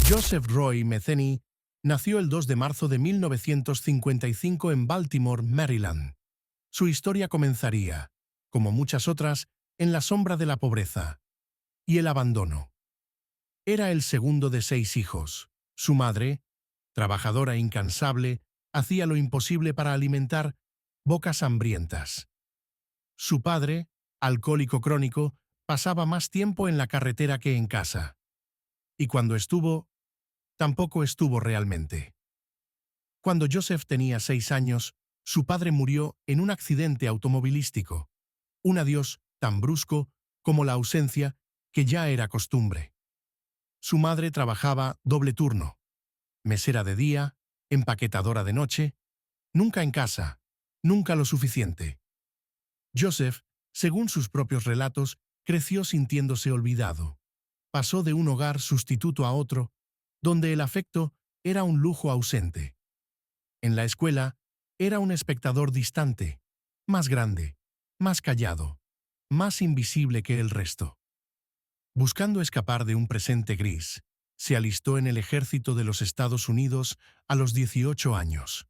Joseph Roy Metheny nació el 2 de marzo de 1955 en Baltimore, Maryland. Su historia comenzaría, como muchas otras, en la sombra de la pobreza y el abandono. Era el segundo de 6 hijos. Su madre, trabajadora e incansable, hacía lo imposible para alimentar bocas hambrientas. Su padre, alcohólico crónico, pasaba más tiempo en la carretera que en casa. Y cuando estuvo, tampoco estuvo realmente. Cuando Joseph tenía 6 años, su padre murió en un accidente automovilístico. Un adiós tan brusco como la ausencia que ya era costumbre. Su madre trabajaba doble turno, mesera de día, empaquetadora de noche, nunca en casa, nunca lo suficiente. Joseph, según sus propios relatos, creció sintiéndose olvidado. Pasó de un hogar sustituto a otro, donde el afecto era un lujo ausente. En la escuela, era un espectador distante, más grande, más callado, más invisible que el resto. Buscando escapar de un presente gris, se alistó en el ejército de los Estados Unidos a los 18 años.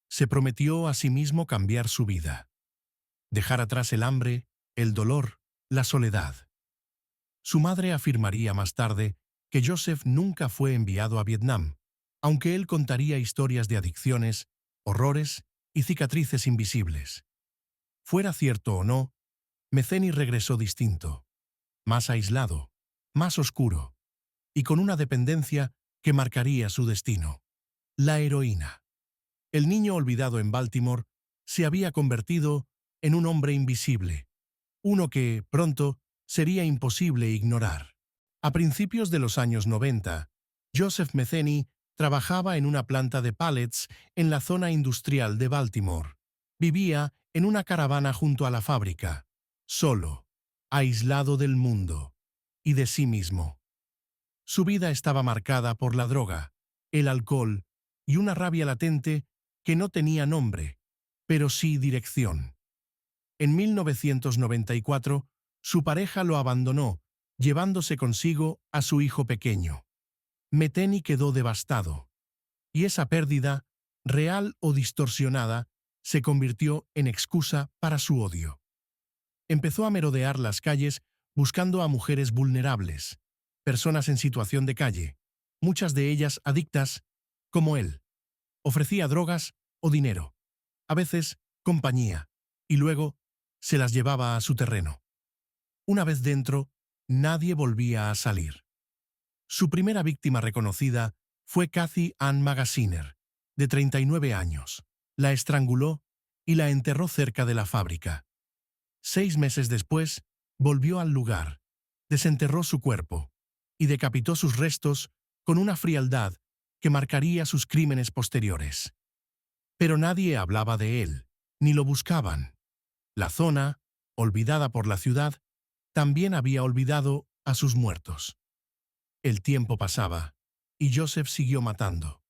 Se prometió a sí mismo cambiar su vida, dejar atrás el hambre, el dolor, la soledad. Su madre afirmaría más tarde que Joseph nunca fue enviado a Vietnam, aunque él contaría historias de adicciones, horrores y cicatrices invisibles. Fuera cierto o no, Metheny regresó distinto, más aislado, más oscuro, y con una dependencia que marcaría su destino. La heroína. El niño olvidado en Baltimore se había convertido en un hombre invisible, uno que, pronto, sería imposible ignorar. A principios de los años 90, Joseph Metheny trabajaba en una planta de pallets en la zona industrial de Baltimore. Vivía en una caravana junto a la fábrica, solo, aislado del mundo y de sí mismo. Su vida estaba marcada por la droga, el alcohol y una rabia latente que no tenía nombre, pero sí dirección. En 1994, su pareja lo abandonó, llevándose consigo a su hijo pequeño. Metheny quedó devastado, y esa pérdida, real o distorsionada, se convirtió en excusa para su odio. Empezó a merodear las calles buscando a mujeres vulnerables, personas en situación de calle, muchas de ellas adictas, como él. Ofrecía drogas o dinero, a veces compañía, y luego se las llevaba a su terreno. Una vez dentro, nadie volvía a salir. Su primera víctima reconocida fue Kathy Ann Magaziner, de 39 años. La estranguló y la enterró cerca de la fábrica. 6 meses después, volvió al lugar, desenterró su cuerpo y decapitó sus restos con una frialdad que marcaría sus crímenes posteriores. Pero nadie hablaba de él, ni lo buscaban. La zona, olvidada por la ciudad, también había olvidado a sus muertos. El tiempo pasaba, y Joseph siguió matando.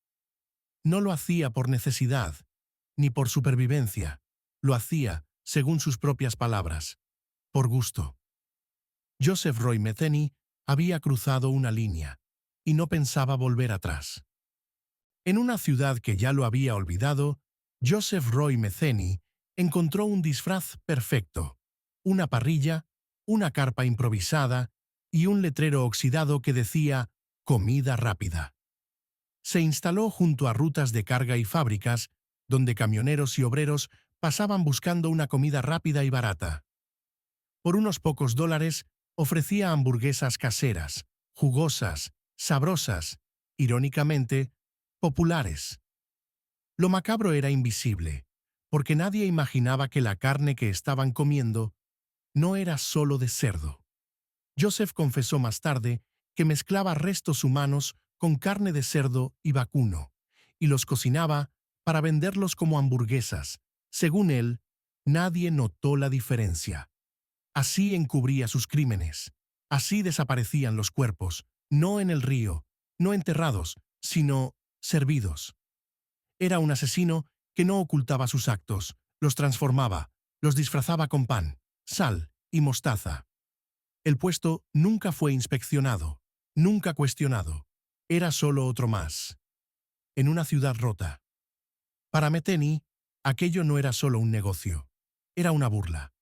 No lo hacía por necesidad, ni por supervivencia. Lo hacía, según sus propias palabras, por gusto. Joseph Roy Metheny había cruzado una línea, y no pensaba volver atrás. En una ciudad que ya lo había olvidado, Joseph Roy Metheny encontró un disfraz perfecto, una parrilla, una carpa improvisada y un letrero oxidado que decía «comida rápida». Se instaló junto a rutas de carga y fábricas, donde camioneros y obreros pasaban buscando una comida rápida y barata. Por unos pocos dólares ofrecía hamburguesas caseras, jugosas, sabrosas, irónicamente, populares. Lo macabro era invisible, porque nadie imaginaba que la carne que estaban comiendo no era solo de cerdo. Joseph confesó más tarde que mezclaba restos humanos con carne de cerdo y vacuno, y los cocinaba para venderlos como hamburguesas. Según él, nadie notó la diferencia. Así encubría sus crímenes. Así desaparecían los cuerpos, no en el río, no enterrados, sino servidos. Era un asesino que no ocultaba sus actos, los transformaba, los disfrazaba con pan, sal y mostaza. El puesto nunca fue inspeccionado, nunca cuestionado. Era solo otro más, en una ciudad rota. Para Metheny, aquello no era solo un negocio, era una burla,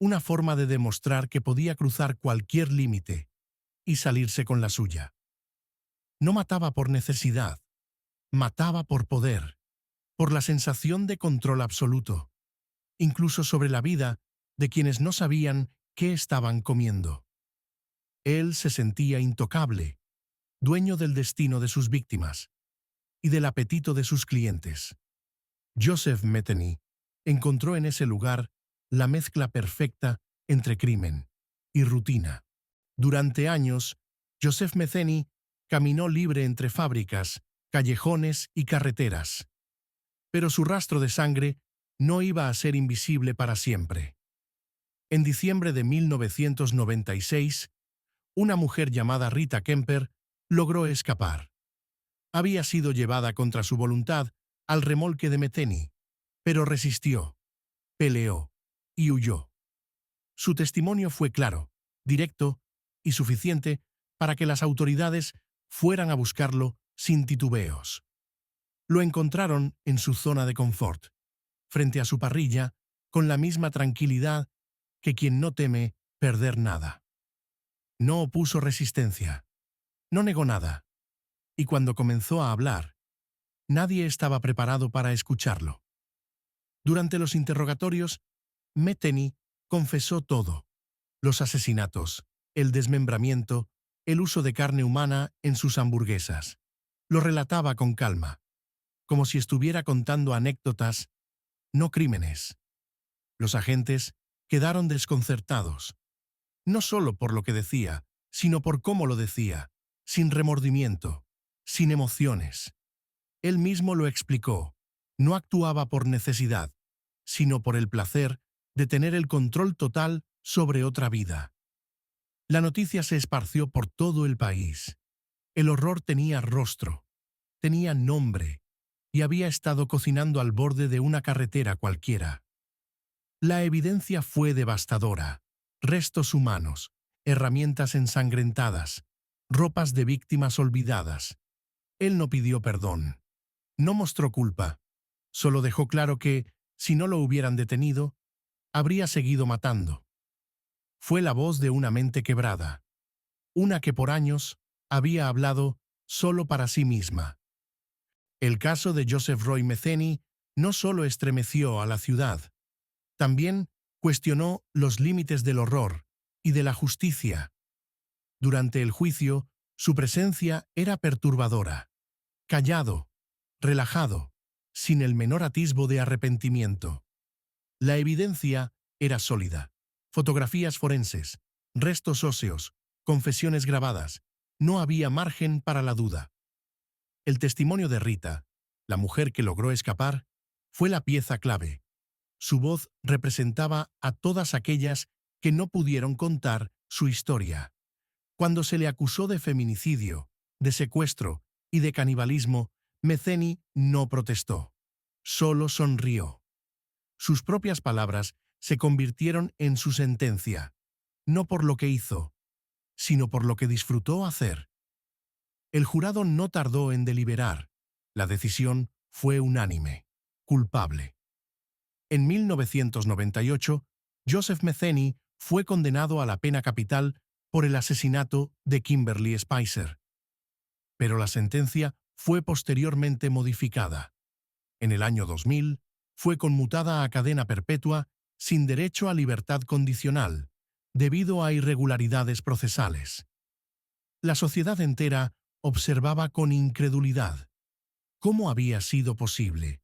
una forma de demostrar que podía cruzar cualquier límite y salirse con la suya. No mataba por necesidad, mataba por poder, por la sensación de control absoluto, incluso sobre la vida de quienes no sabían qué estaban comiendo. Él se sentía intocable, dueño del destino de sus víctimas y del apetito de sus clientes. Joseph Metheny encontró en ese lugar la mezcla perfecta entre crimen y rutina. Durante años, Joseph Metheny caminó libre entre fábricas, callejones y carreteras. Pero su rastro de sangre no iba a ser invisible para siempre. En diciembre de 1996, una mujer llamada Rita Kemper logró escapar. Había sido llevada contra su voluntad al remolque de Metheny, pero resistió, peleó y huyó. Su testimonio fue claro, directo y suficiente para que las autoridades fueran a buscarlo sin titubeos. Lo encontraron en su zona de confort, frente a su parrilla, con la misma tranquilidad que quien no teme perder nada. No opuso resistencia, no negó nada, y cuando comenzó a hablar, nadie estaba preparado para escucharlo. Durante los interrogatorios, Metheny confesó todo: los asesinatos, el desmembramiento, el uso de carne humana en sus hamburguesas. Lo relataba con calma, como si estuviera contando anécdotas, no crímenes. Los agentes quedaron desconcertados, no solo por lo que decía, sino por cómo lo decía, sin remordimiento, sin emociones. Él mismo lo explicó: no actuaba por necesidad, sino por el placer de tener el control total sobre otra vida. La noticia se esparció por todo el país. El horror tenía rostro, tenía nombre, y había estado cocinando al borde de una carretera cualquiera. La evidencia fue devastadora: restos humanos, herramientas ensangrentadas, ropas de víctimas olvidadas. Él no pidió perdón, no mostró culpa, solo dejó claro que, si no lo hubieran detenido, habría seguido matando. Fue la voz de una mente quebrada, una que por años había hablado solo para sí misma. El caso de Joseph Roy Metheny no solo estremeció a la ciudad, también cuestionó los límites del horror y de la justicia. Durante el juicio, su presencia era perturbadora. Callado, relajado, sin el menor atisbo de arrepentimiento. La evidencia era sólida: fotografías forenses, restos óseos, confesiones grabadas. No había margen para la duda. El testimonio de Rita, la mujer que logró escapar, fue la pieza clave. Su voz representaba a todas aquellas que no pudieron contar su historia. Cuando se le acusó de feminicidio, de secuestro y de canibalismo, Metheny no protestó, solo sonrió. Sus propias palabras se convirtieron en su sentencia, no por lo que hizo, sino por lo que disfrutó hacer. El jurado no tardó en deliberar. La decisión fue unánime: culpable. En 1998, Joseph Metheny fue condenado a la pena capital por el asesinato de Kimberly Spicer. Pero la sentencia fue posteriormente modificada. En el año 2000, fue conmutada a cadena perpetua sin derecho a libertad condicional, debido a irregularidades procesales. La sociedad entera observaba con incredulidad. ¿Cómo había sido posible?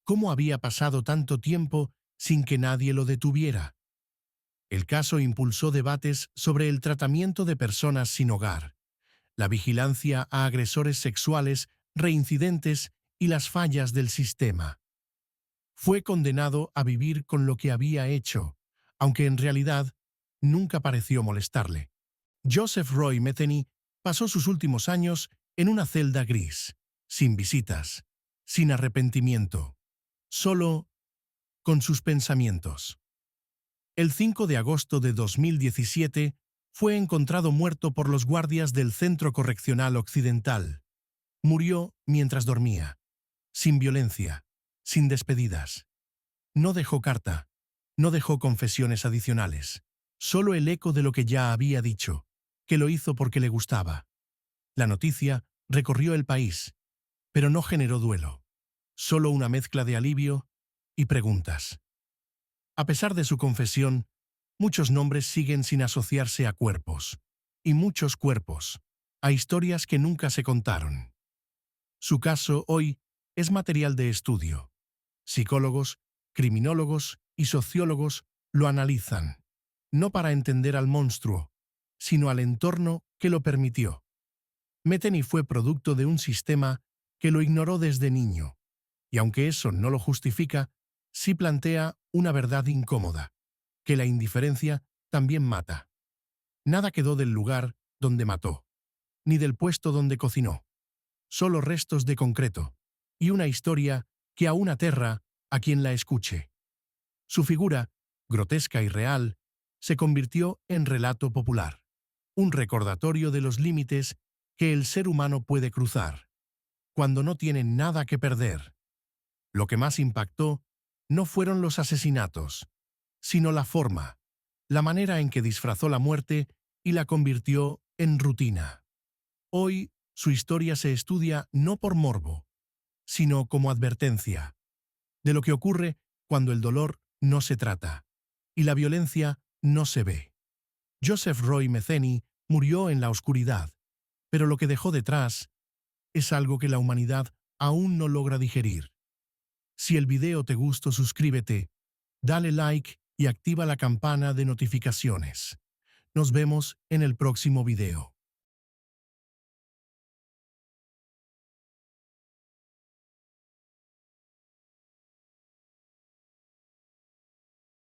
¿Cómo había pasado tanto tiempo sin que nadie lo detuviera? El caso impulsó debates sobre el tratamiento de personas sin hogar, la vigilancia a agresores sexuales reincidentes y las fallas del sistema. Fue condenado a vivir con lo que había hecho, aunque en realidad nunca pareció molestarle. Joseph Roy Metheny pasó sus últimos años en una celda gris, sin visitas, sin arrepentimiento, solo con sus pensamientos. El 5 de agosto de 2017 fue encontrado muerto por los guardias del Centro Correccional Occidental. Murió mientras dormía, sin violencia, sin despedidas. No dejó carta, no dejó confesiones adicionales, solo el eco de lo que ya había dicho, que lo hizo porque le gustaba. La noticia recorrió el país, pero no generó duelo, solo una mezcla de alivio y preguntas. A pesar de su confesión, muchos nombres siguen sin asociarse a cuerpos, y muchos cuerpos, a historias que nunca se contaron. Su caso hoy es material de estudio. Psicólogos, criminólogos y sociólogos lo analizan, no para entender al monstruo, sino al entorno que lo permitió. Metheny fue producto de un sistema que lo ignoró desde niño, y aunque eso no lo justifica, sí plantea una verdad incómoda, que la indiferencia también mata. Nada quedó del lugar donde mató, ni del puesto donde cocinó. Solo restos de concreto, y una historia que aún aterra a quien la escuche. Su figura, grotesca y real, se convirtió en relato popular, un recordatorio de los límites que el ser humano puede cruzar, cuando no tiene nada que perder. Lo que más impactó no fueron los asesinatos, sino la forma, la manera en que disfrazó la muerte y la convirtió en rutina. Hoy, su historia se estudia no por morbo, sino como advertencia de lo que ocurre cuando el dolor no se trata y la violencia no se ve. Joseph Roy Metheny murió en la oscuridad, pero lo que dejó detrás es algo que la humanidad aún no logra digerir. Si el video te gustó, suscríbete, dale like y activa la campana de notificaciones. Nos vemos en el próximo video.